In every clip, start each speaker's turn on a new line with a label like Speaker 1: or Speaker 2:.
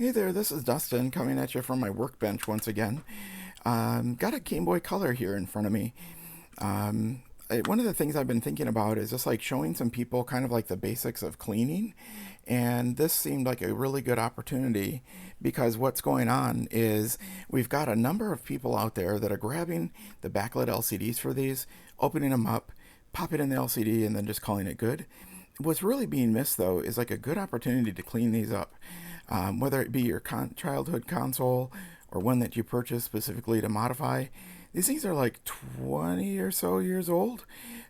Speaker 1: Hey there, this is Dustin coming at you from my workbench once again. Got a Game Boy Color here in front of me. One of the things I've been thinking about is just like showing some people kind of like the basics of cleaning. And this seemed like a really good opportunity because what's going on is we've got a number of people out there that are grabbing the backlit LCDs for these, opening them up, pop it in the LCD, and then just calling it good. What's really being missed though is like a good opportunity to clean these up, whether it be your childhood console or one that you purchased specifically to modify. These things are like 20 or so years old,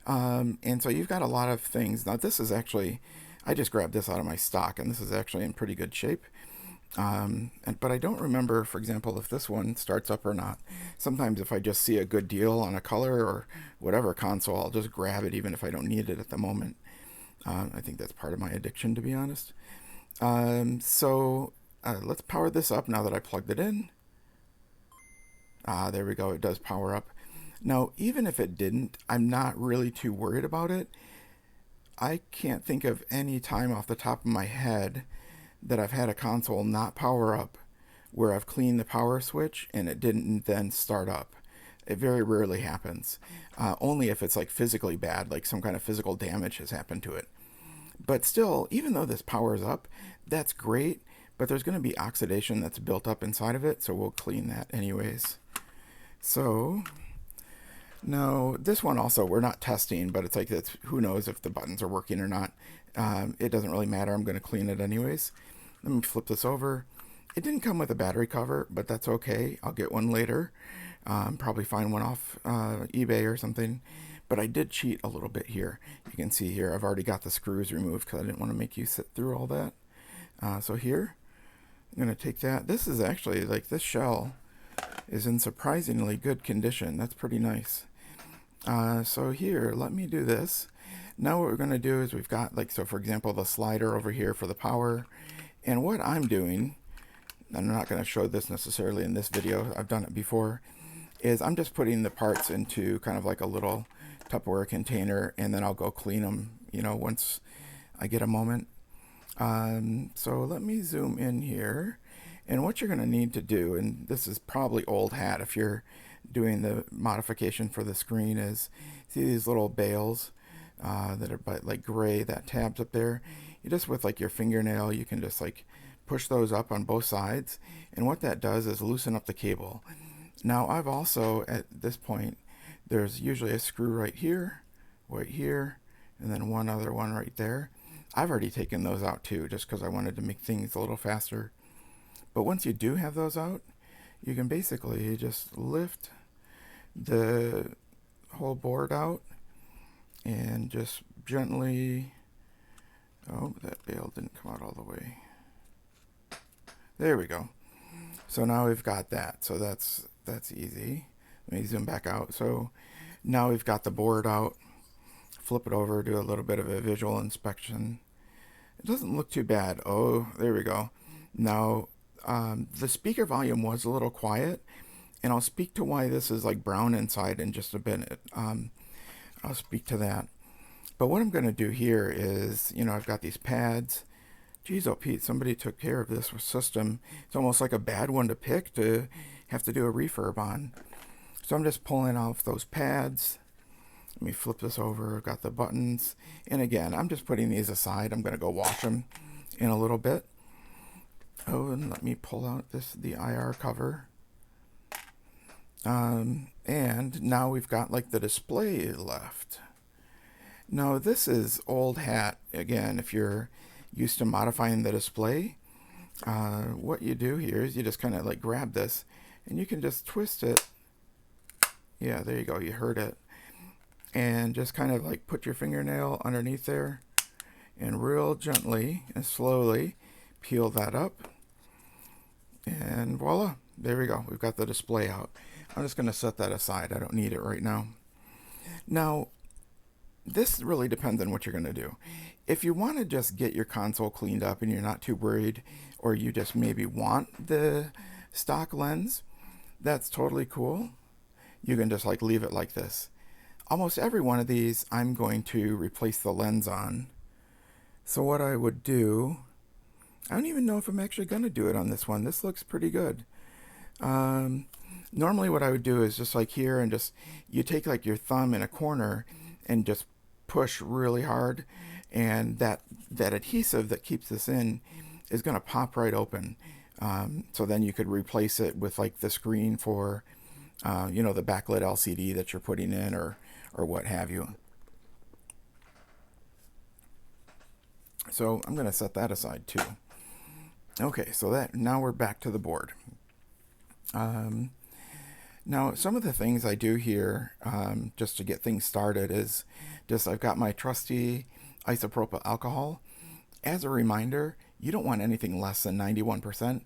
Speaker 1: and so you've got a lot of things. Now this is actually, I just grabbed this out of my stock, and this is actually in pretty good shape. But I don't remember, for example, if this one starts up or not. Sometimes if I just see a good deal on a color or whatever console, I'll just grab it even if I don't need it at the moment. I think that's part of my addiction, to be honest. Let's power this up now that I plugged it in. There we go. It does power up. Now, even if it didn't, I'm not really too worried about it. I can't think of any time off the top of my head that I've had a console not power up where I've cleaned the power switch and it didn't then start up. It very rarely happens. Only if it's like physically bad, like some kind of physical damage has happened to it. But still, even though this powers up, that's great, but there's going to be oxidation that's built up inside of it, so we'll clean that anyways. So, now this one also, we're not testing, but it's like, who knows if the buttons are working or not. It doesn't really matter. I'm going to clean it anyways. Let me flip this over. It didn't come with a battery cover, but that's okay. I'll get one later. Probably find one off eBay or something. But I did cheat a little bit here. You can see here I've already got the screws removed because I didn't want to make you sit through all that. So here, I'm going to take that. This is actually, like, this shell is in surprisingly good condition. That's pretty nice. So here, let me do this. Now what we're going to do is we've got, like, so for example, the slider over here for the power. And what I'm doing, I'm not going to show this necessarily in this video, I've done it before, is I'm just putting the parts into kind of like a little Tupperware container, and then I'll go clean them, once I get a moment. So let me zoom in here. And what you're going to need to do, and this is probably old hat if you're doing the modification for the screen, is see these little bales that are like gray, that tabs up there. You just, with like your fingernail, you can just like push those up on both sides. And what that does is loosen up the cable. Now I've also, at this point, there's usually a screw right here, and then one other one right there. I've already taken those out too, just because I wanted to make things a little faster. But once you do have those out, you can basically just lift the whole board out and just gently, oh, that bale didn't come out all the way. There we go. So now we've got that. So that's easy. Let me zoom back out. So now we've got the board out. Flip it over, do a little bit of a visual inspection. It doesn't look too bad. Oh, there we go. Now, the speaker volume was a little quiet, and I'll speak to why this is like brown inside in just a bit. I'll speak to that. But what I'm going to do here is, I've got these pads. Geez, oh Pete, somebody took care of this system. It's almost like a bad one to pick to have to do a refurb on. So I'm just pulling off those pads. Let me flip this over. I've got the buttons. And again, I'm just putting these aside. I'm going to go wash them in a little bit. Oh, and let me pull out the IR cover. And now we've got like the display left. Now this is old hat. Again, if you're used to modifying the display, what you do here is you just kind of like grab this and you can just twist it. Yeah, there you go. You heard it. And just kind of like put your fingernail underneath there and real gently and slowly peel that up. And voila, there we go. We've got the display out. I'm just going to set that aside. I don't need it right now. Now, this really depends on what you're going to do. If you want to just get your console cleaned up and you're not too worried, or you just maybe want the stock lens, that's totally cool. You can just like leave it like this. Almost every one of these I'm going to replace the lens on. So what I would do I don't even know if I'm actually going to do it on this one. This looks pretty good. Um, Normally what I would do is just like here and just, you take like your thumb in a corner and just push really hard, and that adhesive that keeps this in is going to pop right open. So then you could replace it with like the screen for, the backlit LCD that you're putting in, or what have you. So I'm going to set that aside too. Okay, so that now we're back to the board. Um, Now, some of the things I do here, just to get things started, is just I've got my trusty isopropyl alcohol. As a reminder, you don't want anything less than 91%.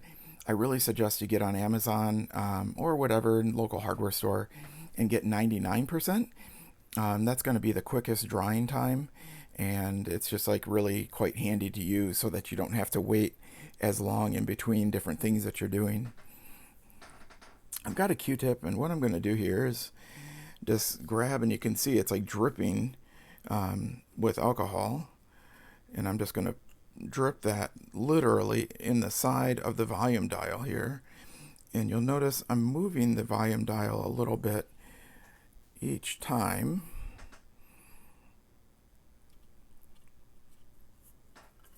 Speaker 1: I really suggest you get on Amazon, or whatever local hardware store and get 99%. That's going to be the quickest drying time, and it's just like really quite handy to use so that you don't have to wait as long in between different things that you're doing. I've got a Q-tip, and what I'm going to do here is just grab, and you can see it's like dripping with alcohol, and I'm just going to drip that literally in the side of the volume dial here. And you'll notice I'm moving the volume dial a little bit each time.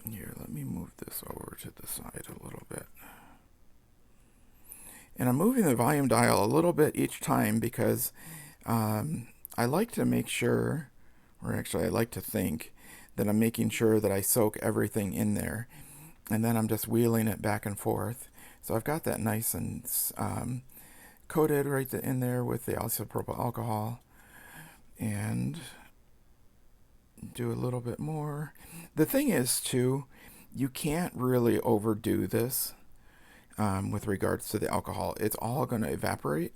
Speaker 1: Here, let me move this over to the side a little bit. And I'm moving the volume dial a little bit each time because I like to make sure, or actually I like to think, that I'm making sure that I soak everything in there. And then I'm just wheeling it back and forth. So I've got that nice and coated right in there with the isopropyl alcohol. And do a little bit more. The thing is, too, you can't really overdo this with regards to the alcohol. It's all going to evaporate.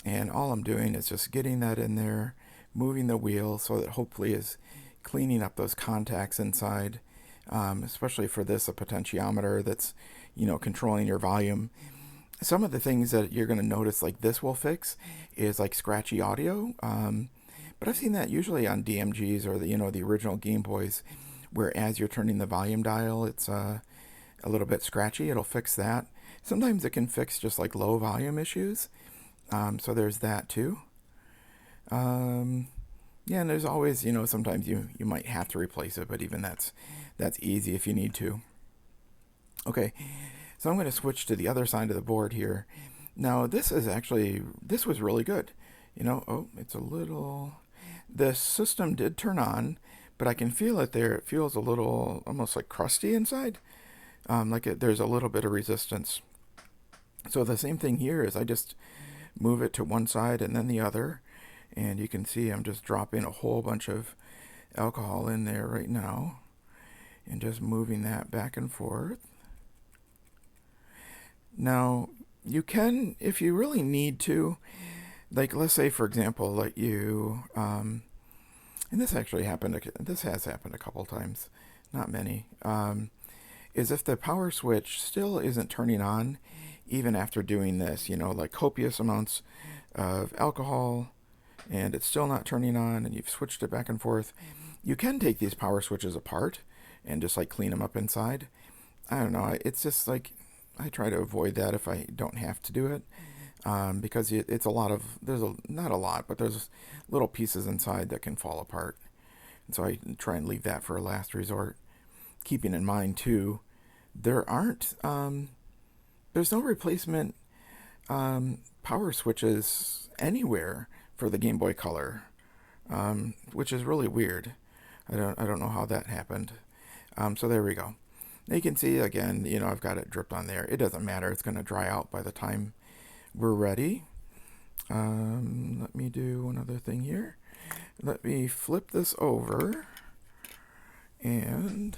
Speaker 1: And all I'm doing is just getting that in there, moving the wheel so that hopefully is cleaning up those contacts inside, especially for this, a potentiometer that's, controlling your volume. Some of the things that you're going to notice like this will fix is like scratchy audio. But I've seen that usually on DMGs or the original Game Boys, where as you're turning the volume dial, it's a little bit scratchy. It'll fix that. Sometimes it can fix just like low volume issues. So there's that too. Yeah, and there's always, sometimes you might have to replace it, but even that's easy if you need to. Okay, so I'm going to switch to the other side of the board here. Now this was really good. It's a little, the system did turn on, but I can feel it there. It feels a little almost like crusty inside, there's a little bit of resistance. So the same thing here is I just move it to one side and then the other, and you can see I'm just dropping a whole bunch of alcohol in there right now and just moving that back and forth. Now you can, if you really need to, like let's say for example, like you, and this has happened a couple times, not many, is if the power switch still isn't turning on, even after doing this, like copious amounts of alcohol, and it's still not turning on, and you've switched it back and forth, you can take these power switches apart and just like clean them up inside. I don't know. It's just like, I try to avoid that if I don't have to do it, because it's a lot of, not a lot, but there's little pieces inside that can fall apart. And so I try and leave that for a last resort. Keeping in mind too, there's no replacement power switches anywhere for the Game Boy Color, which is really weird. I don't know how that happened. So there we go. Now you can see again, I've got it dripped on there. It doesn't matter. It's going to dry out by the time we're ready. Let me do another thing here. Let me flip this over, and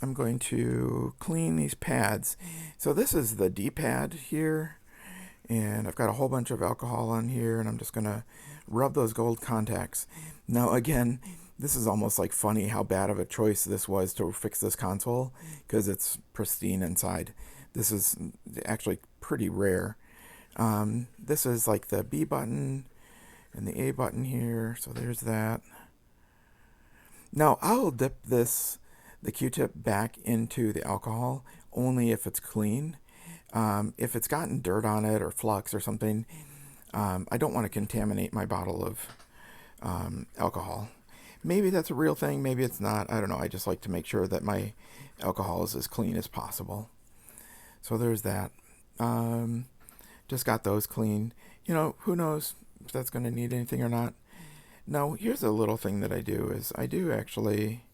Speaker 1: I'm going to clean these pads. So this is the D-pad here, and I've got a whole bunch of alcohol on here, and I'm just going to rub those gold contacts. Now again, this is almost like funny how bad of a choice this was to fix this console, because it's pristine inside. This is actually pretty rare. This is like the B button and the A button here, so there's that. Now I'll dip this the Q-tip back into the alcohol only if it's clean. If it's gotten dirt on it or flux or something, I don't want to contaminate my bottle of alcohol. Maybe that's a real thing, maybe it's not. I don't know. I just like to make sure that my alcohol is as clean as possible. So there's that. Just got those clean. Who knows if that's going to need anything or not. Now, here's a little thing that I do is I do actually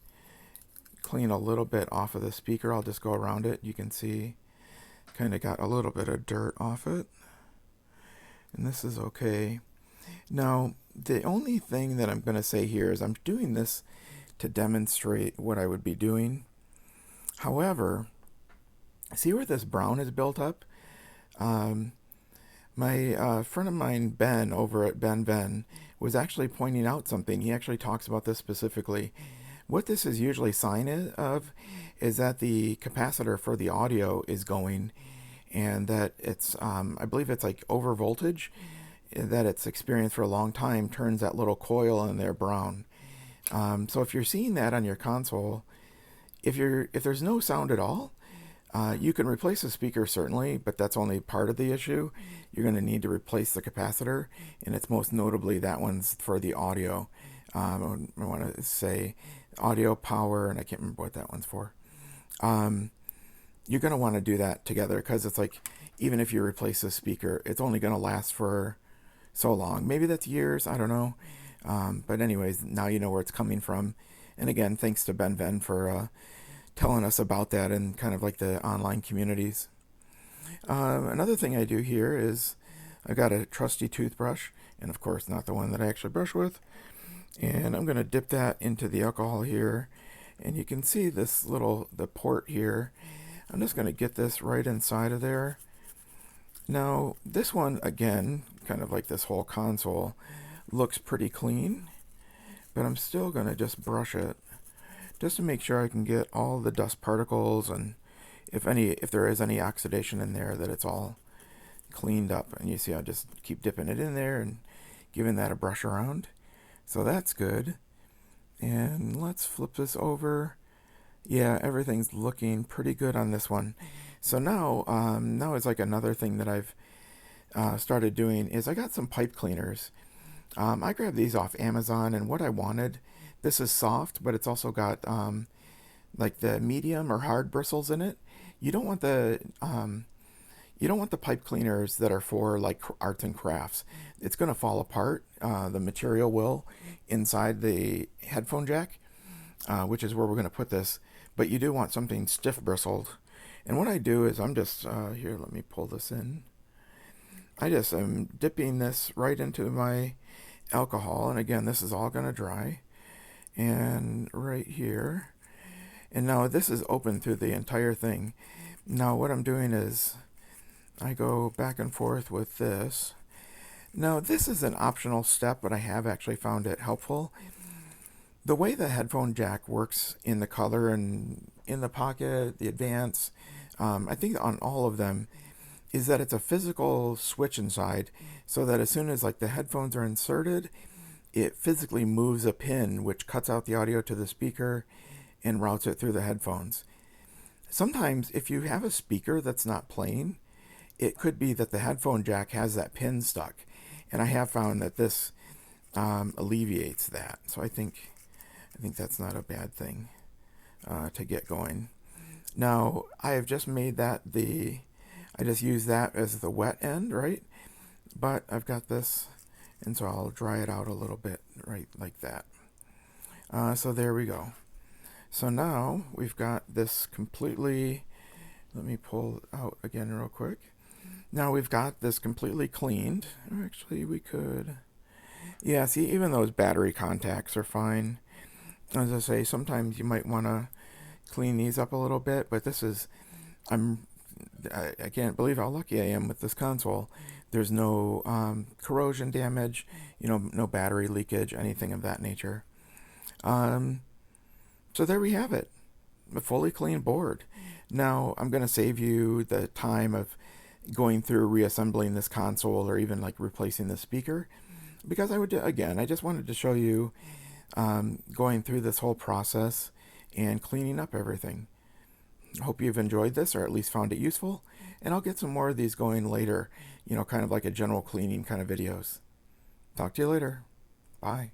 Speaker 1: clean a little bit off of the speaker. I'll just go around it. You can see kind of got a little bit of dirt off it. And this is okay. Now, the only thing that I'm going to say here is I'm doing this to demonstrate what I would be doing. However, see where this brown is built up? My friend of mine, Ben, over at BennVenn, was actually pointing out something. He actually talks about this specifically. What this is usually a sign of is that the capacitor for the audio is going, and that it's, I believe it's like over voltage, that it's experienced for a long time, turns that little coil in there brown. So if you're seeing that on your console, if there's no sound at all, you can replace the speaker certainly, but that's only part of the issue. You're going to need to replace the capacitor, and it's most notably that one's for the audio. I want to say audio power, and I can't remember what that one's for. You're going to want to do that together because it's like, even if you replace the speaker, it's only going to last for so long. Maybe that's years, I don't know. But anyways, now you know where it's coming from. And again, thanks to BennVenn for telling us about that in kind of like the online communities. Another thing I do here is I've got a trusty toothbrush, and of course not the one that I actually brush with. And I'm going to dip that into the alcohol here. And you can see this the port here. I'm just going to get this right inside of there. Now, this one, again, kind of like this whole console, looks pretty clean. But I'm still going to just brush it, just to make sure I can get all the dust particles, and if there is any oxidation in there, that it's all cleaned up. And you see I just keep dipping it in there and giving that a brush around. So that's good. And let's flip this over. Yeah, everything's looking pretty good on this one. So now it's like another thing that I've started doing is I got some pipe cleaners. I grabbed these off Amazon, and what I wanted, this is soft, but it's also got like the medium or hard bristles in it. You don't want the pipe cleaners that are for like arts and crafts. It's going to fall apart. The material will inside the headphone jack, which is where we're going to put this. But you do want something stiff bristled. And what I do is I'm just here. Let me pull this in. I just am dipping this right into my alcohol, and again, this is all going to dry. And right here. And now this is open through the entire thing. Now what I'm doing is I go back and forth with this. Now this is an optional step, but I have actually found it helpful. The way the headphone jack works in the color and in the pocket, the advance, I think on all of them, is that it's a physical switch inside, so that as soon as like the headphones are inserted, it physically moves a pin which cuts out the audio to the speaker and routes it through the headphones. Sometimes if you have a speaker that's not playing, it could be that the headphone jack has that pin stuck, and I have found that this alleviates that. So I think that's not a bad thing to get going. Now I have just made that I just use that as the wet end, right? But I've got this, and so I'll dry it out a little bit, right, like that. So there we go. So now we've got this completely, let me pull out again real quick. Now we've got this completely cleaned. Actually, we could, yeah, see, even those battery contacts are fine. As I say, sometimes you might want to clean these up a little bit, but this is, I can't believe how lucky I am with this console. There's no corrosion damage, no battery leakage, anything of that nature. So there we have it, a fully clean board. Now I'm going to save you the time of going through reassembling this console or even like replacing the speaker, because I just wanted to show you going through this whole process and cleaning up everything. Hope you've enjoyed this, or at least found it useful, and I'll get some more of these going later, kind of like a general cleaning kind of videos. Talk to you later. Bye.